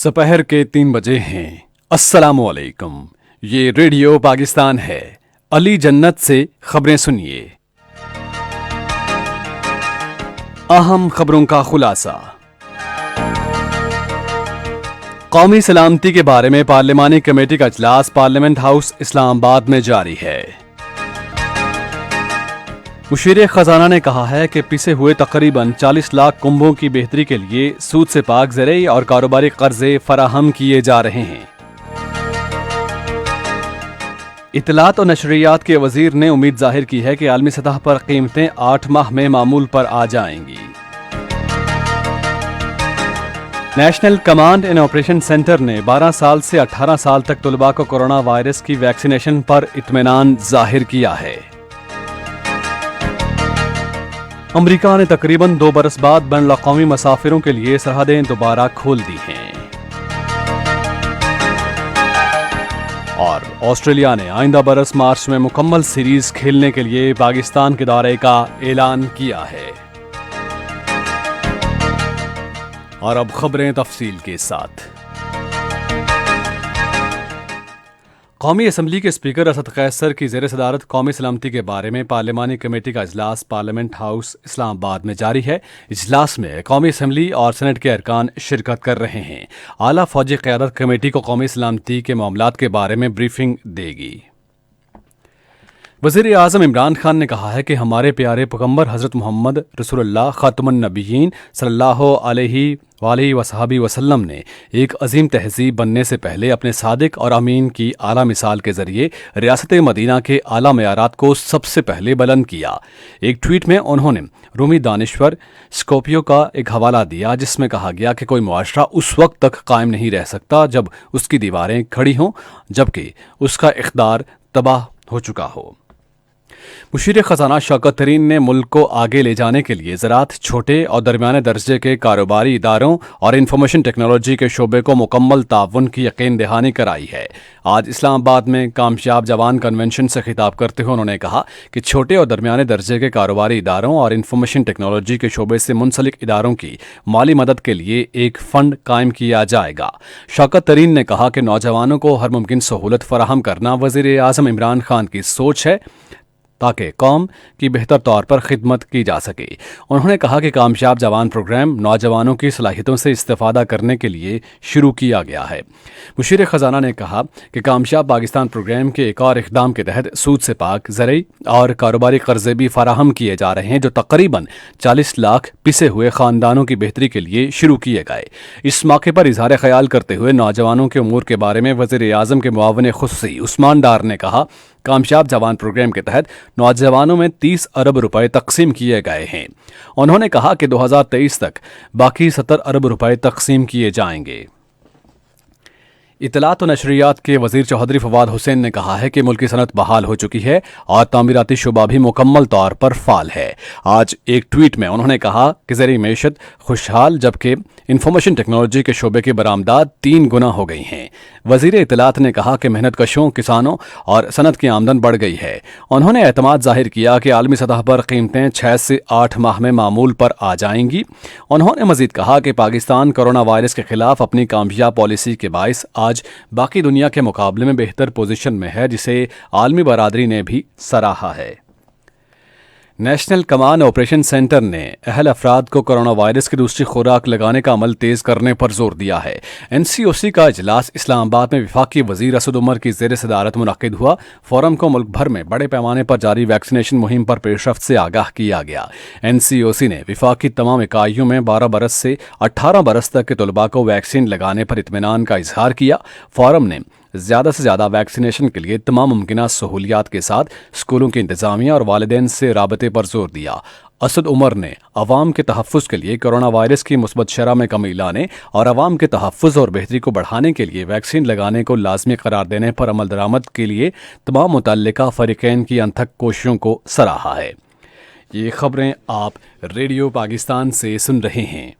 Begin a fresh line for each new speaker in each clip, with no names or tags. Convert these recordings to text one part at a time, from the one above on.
दोपहर के 3 बजे हैं। अस्सलामुअलैकुम। ये रेडियो पाकिस्तान है। अली जन्नत से खबरें सुनिए। अहम खबरों का खुलासा। कौमी सलामती के बारे में पार्लिमानी कमेटी का इजलास पार्लियामेंट हाउस इस्लामाबाद में जारी है। मुशीर खजाना ने कहा है कि पिसे हुए तकरीबन 40 लाख कुंभों की बेहतरी के लिए सूद से पाक ज़राई और कारोबारी कर्जे फराहम किए जा रहे हैं। इत्तलात और नशरियात के वजीर ने उम्मीद जाहिर की है कि आलमी सतह पर कीमतें 8 माह में मामूल पर आ जाएंगी। National command and operation centre ने 12 साल से 18 साल तक तलबा को कोरोना वायरस की वैक्सीनेशन पर इत्मीनान जाहिर किया है। अमरीका ने तकरीबन 2 बरस बाद बैन अवी मुसाफिरों के लिए सरहदें दोबारा खोल दी हैं। और ऑस्ट्रेलिया ने आइंदा बरस मार्च में मुकम्मल सीरीज खेलने के लिए पाकिस्तान के दौरे का ऐलान किया है। और अब खबरें तफसील के साथ। कौमी असम्बली के स्पीकर असद कैसर की ज़ेर सदारत कौमी सलामती के बारे में पार्लिमानी कमेटी का इजलास पार्लियामेंट हाउस इस्लामाबाद में जारी है। इजलास में कौमी असम्बली और सेनेट के अरकान शिरकत कर रहे हैं। आला फौजी क़यादत कमेटी को कौमी सलामती के मामलात के बारे में ब्रीफिंग देगी। वज़ीर आज़म इमरान खान ने कहा है कि हमारे प्यारे पैगंबर हज़रत मोहम्मद रसूलुल्लाह ख़ातमुन नबिय्यीन सल्लल्लाहु अलैहि वसहबी वसल्लम ने एक अजीम तहज़ीब बनने से पहले अपने सादिक और अमीन की आला मिसाल के ज़रिए रियासत मदीना के आला मयारात को सबसे पहले बुलंद किया। एक ट्वीट में उन्होंने रूमी दानिश्वर स्कॉर्पियो का एक हवाला दिया जिसमें कहा गया कि कोई मुआशरा उस वक्त तक कायम नहीं रह सकता जब उसकी दीवारें खड़ी हों जबकि उसका इक़्तिदार तबाह हो चुका हो। मुशीर खजाना शौकत तरीन ने मुल्क को आगे ले जाने के लिए ज़राअत, छोटे और दरमियाने दर्जे के कारोबारी इदारों और इंफॉर्मेशन टेक्नोलॉजी के शोबे को मुकम्मल ताउन की यकीन दहानी कराई है। आज इस्लामाबाद में कामयाब जवान कन्वेंशन से खिताब करते हुए उन्होंने कहा कि छोटे और दरमियाने दर्जे के कारोबारी इदारों और इंफॉर्मेशन टेक्नोलॉजी के शोबे से मुंसलिक इदारों की माली मदद के लिए एक फ़ंड कायम किया जाएगा। शौकत तरीन ने कहा कि नौजवानों को हर मुमकिन सहूलत फराहम करना वज़ीर आज़म इमरान खान की सोच है ताकि कौम की बेहतर तौर पर खिदमत की जा सके। उन्होंने कहा कि कामयाब जवान प्रोग्राम नौजवानों की सलाहियतों से इस्तेफादा करने के लिए शुरू किया गया है। मुशीर खजाना ने कहा कि कामयाब पाकिस्तान प्रोग्राम के एक और इक़दाम के तहत सूद से पाक ज़राई और कारोबारी कर्जे भी फराहम किए जा रहे हैं जो तकरीबन 40 लाख पिसे हुए ख़ानदानों की बेहतरी के लिए शुरू किए गए। इस मौके पर इजहार ख्याल करते हुए नौजवानों के उमूर के बारे में वज़ीर आज़म के मुआविन खुसूसी उस्मान डार ने कहा कामयाब जवान प्रोग्राम के तहत नौजवानों में 30 अरब रुपए तकसीम किए गए हैं। उन्होंने कहा कि 2023 तक बाकी 70 अरब रुपए तकसीम किए जाएंगे। इत्तलात और नशरियात के वज़ीर चौधरी फवाद हुसैन ने कहा है कि मुल्क की सनत बहाल हो चुकी है और तामीराती शुबा भी मुकम्मल तौर पर फ़ाल है। आज एक ट्वीट में उन्होंने कहा कि ज़रिए मैशत खुशहाल जबकि इंफॉर्मेशन टेक्नोलॉजी के शोबे की बरामदात 3 गुना हो गई हैं। वज़ीर इत्तलात ने कहा कि मेहनत कशों, किसानों और सनत की आमदन बढ़ गई है। उन्होंने एतमाद जाहिर किया कि आलमी सतह पर कीमतें 6 से 8 माह में मामूल पर आ जाएंगी। उन्होंने मज़ीद कहा कि पाकिस्तान कोरोना वायरस के खिलाफ अपनी कामयाब पॉलिसी के बायस आज बाकी दुनिया के मुकाबले में बेहतर पोजीशन में है जिसे आलमी बरादरी ने भी सराहा है। नेशनल कमांड ऑपरेशन सेंटर ने अहल अफराद को कोरोना वायरस की दूसरी खुराक लगाने का अमल तेज़ करने पर जोर दिया है। NCOC का इजलास इस्लामाबाद में वफाकी वज़ीर असद उमर की ज़ेर सदारत मुनक़िद हुआ। फोरम को मुल्क भर में बड़े पैमाने पर जारी वैक्सीनेशन मुहिम पर पेशरफ्त से आगाह किया गया। NCOC ने वफाक की तमाम इकाइयों में 12 बरस से 18 बरस तक के तलबा को वैक्सीन लगाने पर इत्मीनान का इजहार किया। फोरम ने ज़्यादा से ज़्यादा वैक्सीनेशन के लिए तमाम मुमकिन सहूलियात के साथ स्कूलों की इंतज़ामिया और वालिदैन से राबते पर जोर दिया। असद उमर ने अवाम के तहफ़्फ़ुज़ के लिए कोरोना वायरस की मुस्बत शरह में कमी लाने और अवाम के तहफ़्फ़ुज़ और बेहतरी को बढ़ाने के लिए वैक्सीन लगाने को लाजमी करार देने पर अमल दरामद के लिए तमाम मुतल्लिका फ़रीक़ैन की अनथक कोशिशों को सराहा है। ये खबरें आप रेडियो पाकिस्तान से सुन रहे हैं।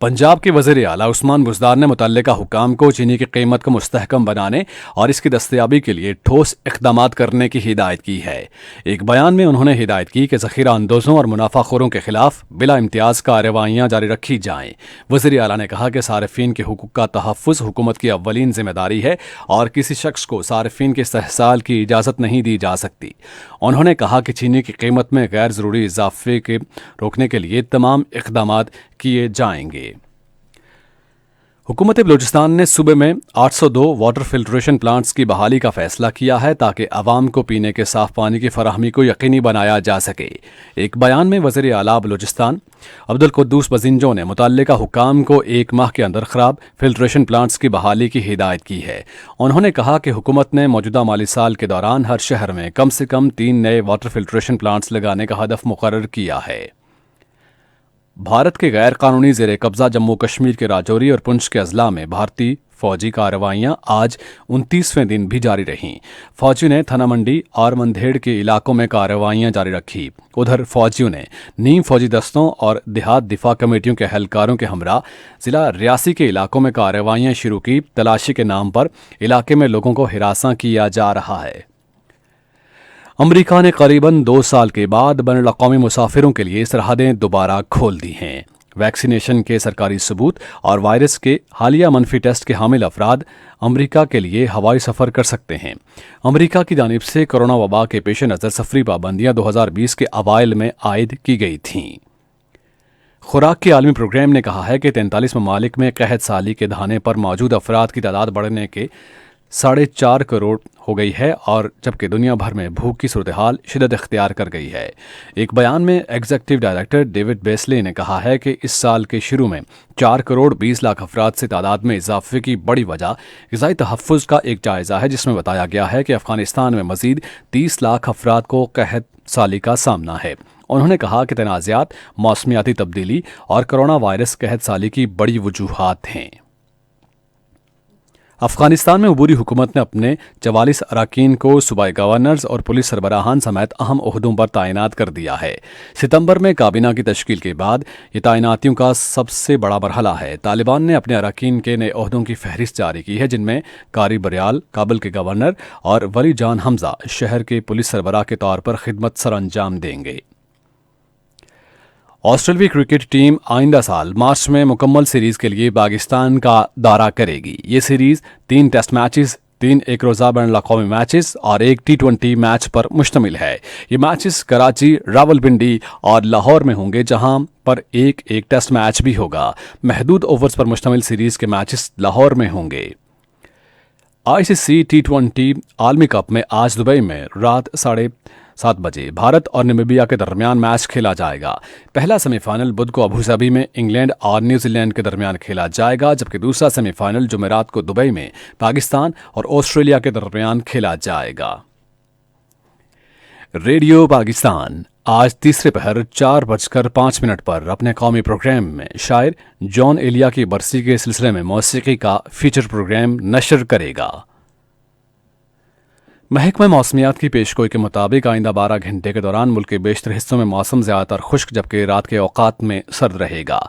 पंजाब के वज़ीर आला उस्मान बुज़दार ने मुतल्लिका हुकाम को चीनी की कीमत को मुस्तहकम बनाने और इसकी दस्तयाबी के लिए ठोस इक़दाम करने की हिदायत की है। एक बयान में उन्होंने हिदायत की कि ज़ख़ीरा अंदोज़ों और मुनाफाखोरों के खिलाफ बिला इम्तियाज़ कार्रवाइयाँ जारी रखी जाएँ। वज़ीर आला ने कहा कि सारिफ़ीन के हुकूक़ का तहफ़्फ़ुज़ हुकूमत की अव्वलीन ज़िम्मेदारी है और किसी शख्स को सारिफ़ीन के इस्तेहसाल की इजाज़त नहीं दी जा सकती। उन्होंने कहा कि चीनी की कीमत में गैर ज़रूरी इजाफ़े के रोकने के लिए तमाम इक़दाम किए जाएंगे। हुकूमत बलूचिस्तान ने सूबे में 802 वाटर फिल्ट्रेशन प्लांट्स की बहाली का फैसला किया है ताकि आवाम को पीने के साफ पानी की फराहमी को यकीनी बनाया जा सके। एक बयान में वज़ीर आला बलूचिस्तान अब्दुल कुद्दूस बजिंजो ने मुतल्लिका हुकाम को 1 माह के अंदर ख़राब फिल्ट्रेशन प्लांट्स की बहाली की हिदायत की है। उन्होंने कहा कि हुकूमत ने मौजूदा माली साल के दौरान हर शहर में कम से कम 3 नए वाटर फिल्ट्रेशन प्लांट्स लगाने का हदफ मुकर्रर किया है। भारत के गैर कानूनी ज़ेर कब्ज़ा जम्मू कश्मीर के राजौरी और पुंछ के अजला में भारतीय फौजी कार्रवाइयाँ आज 29वें दिन भी जारी रहीं। फौजियों ने थाना मंडी और मंधेड़ के इलाकों में कार्रवाइयाँ जारी रखी। उधर फौजियों ने नीम फौजी दस्तों और देहात दिफा कमेटियों के एहलकारों के हमरा ज़िला रियासी के इलाकों में कार्रवाइयाँ शुरू की। तलाशी के नाम पर इलाके में लोगों को हिरासा किया जा रहा है। अमरीका ने करीबन 2 साल के बाद बैनुल-अक़वामी मुसाफिरों के लिए सरहदें दोबारा खोल दी हैं। वैक्सीनेशन के सरकारी सबूत और वायरस के हालिया मनफी टेस्ट के हामिल अफराद अमरीका के लिए हवाई सफ़र कर सकते हैं। अमरीका की जानिब से कोरोना वबा के पेश नज़र सफरी पाबंदियाँ 2020 के अवाइल में आयद की गई थीं। खुराक के आलमी प्रोग्राम ने कहा है कि 43 ममालिक में कहत साली के दहाने पर मौजूद अफराद की तादाद बढ़ने के 4.5 करोड़ हो गई है और जबकि दुनिया भर में भूख की सूरत हाल शिदत इख्तियार कर गई है। एक बयान में एग्जीक्यूटिव डायरेक्टर डेविड बेस्ले ने कहा है कि इस साल के शुरू में 4 करोड़ 20 लाख अफराद से तादाद में इजाफे की बड़ी वजह ग़िज़ाई तहफ़्फ़ुज़ का एक जायज़ा है, जिसमें बताया गया है कि अफ़गानिस्तान में मज़ीद 30 लाख अफराद को कहत साली का सामना है। उन्होंने कहा कि तनाज़ात, मौसमियाती तब्दीली और कोरोना वायरस कहत साली की बड़ी वजूहात हैं। अफगानिस्तान में अबूरी हुकूमत ने अपने 44 अरकान को सूबाई गवर्नर्स और पुलिस सरबराहान समेत अहम ओहदों पर तैनात कर दिया है। सितंबर में काबीना की तश्कील के बाद ये तैनातियों का सबसे बड़ा मरहला है। तालिबान ने अपने अरकान के नए ओहदों की फहरिस्त जारी की है, जिनमें कारी बरियाल काबुल के गवर्नर और वली जान हमजा शहर के पुलिस सरबराह के तौर पर खिदमत सर अंजाम देंगे। ऑस्ट्रेलियाई क्रिकेट टीम आइंदा साल मार्च में मुकम्मल सीरीज के लिए पाकिस्तान का दौरा करेगी। ये सीरीज 3 टेस्ट मैचेस, 3 एक रोज़ा बैनुल-अक़वामी मैचेस और 1 T20 मैच पर मुश्तमिल है। ये मैचेस कराची, रावलपिंडी और लाहौर में होंगे, जहां पर एक टेस्ट मैच भी होगा। महदूद ओवर्स पर मुश्तमिल सीरीज के मैचेस लाहौर में होंगे। ICC T20 आलमी कप में आज दुबई में रात 7:30 बजे भारत और नामीबिया के दरमियान मैच खेला जाएगा। पहला सेमीफाइनल बुध को अबू धाबी में इंग्लैंड और न्यूजीलैंड के दरमियान खेला जाएगा, जबकि दूसरा सेमीफाइनल जुमेरात को दुबई में पाकिस्तान और ऑस्ट्रेलिया के दरमियान खेला जाएगा। रेडियो पाकिस्तान आज तीसरे पहर 4:05 पर अपने कौमी प्रोग्राम में शायर जॉन एलिया की बरसी के सिलसिले में मौसीकी का फीचर प्रोग्राम नशर करेगा। महकमा मौसमियात की पेशगोई के मुताबिक आइंदा 12 घंटे के दौरान मुल्क के बेशतर हिस्सों में मौसम ज़्यादातर खुश्क, जबकि रात के औकात में सर्द रहेगा।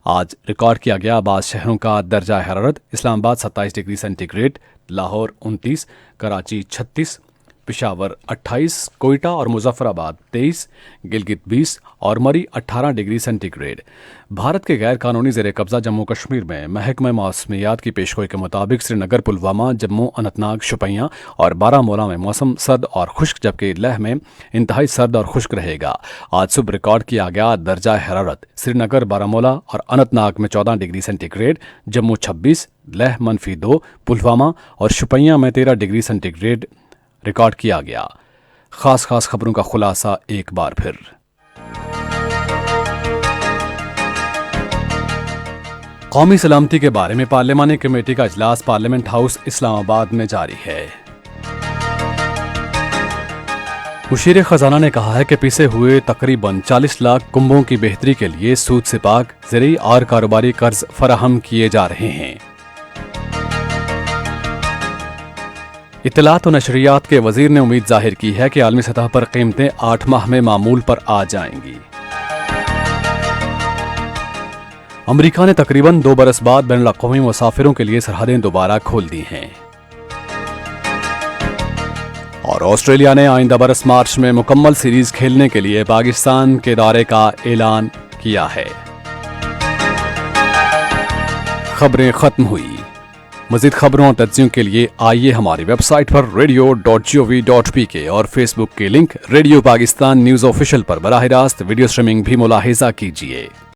आज रिकॉर्ड किया गया बाज़ शहरों का दर्जा हरारत: इस्लामाबाद 27 डिग्री सेंटीग्रेड, लाहौर 29, कराची 36, पेशावर 28, कोयटा और मुजफ्फराबाद 23, गिलगित 20 और मरी 18 डिग्री सेंटीग्रेड। भारत के गैर कानूनी ज़ेर कब्ज़ा जम्मू कश्मीर में महकमा मौसमियात की पेशगोई के मुताबिक श्रीनगर, पुलवामा, जम्मू, अनंतनाग, शोपियां और बारामूला में मौसम सर्द और खुश्क, जबकि लेह में इंतहाई सर्द और खुश्क रहेगा। आज सुबह रिकॉर्ड किया गया दर्जा हरारत: श्रीनगर, बारामूला और अनंतनाग में 14 डिग्री सेंटीग्रेड, जम्मू 26, लेह -2, पुलवामा और शोपियां में 13 डिग्री सेंटीग्रेड रिकॉर्ड किया गया। खास खबरों का खुलासा एक बार फिर। कौमी सलामती के बारे में पार्लिमानी कमेटी का इजलास पार्लियामेंट हाउस इस्लामाबाद में जारी है। मुशीर खजाना ने कहा है कि पिसे हुए तकरीबन 40 लाख कुंभों की बेहतरी के लिए सूद से पाक ज़रूरी और कारोबारी कर्ज फराहम किए जा रहे हैं। इत्तलात और नशरियात के वजीर ने उम्मीद जाहिर की है कि आलमी सतह पर कीमतें 8 माह में मामूल पर आ जाएंगी। امریکہ نے تقریباً 2 برس بعد بین الاقوامی مسافروں کے لیے سرحدیں دوبارہ کھول دی ہیں۔ اور آسٹریلیا نے آئندہ برس مارچ میں مکمل سیریز کھیلنے کے لیے پاکستان کے دورے کا اعلان کیا ہے۔ خبریں ختم ہوئی۔ مزید خبروں اور تجزیوں کے لیے آئیے ہماری ویب سائٹ پر radio.gov.pk اور فیس بک کے link radio Pakistan news official پر براہ راست ویڈیو سٹریمنگ بھی ملاحظہ کیجیے۔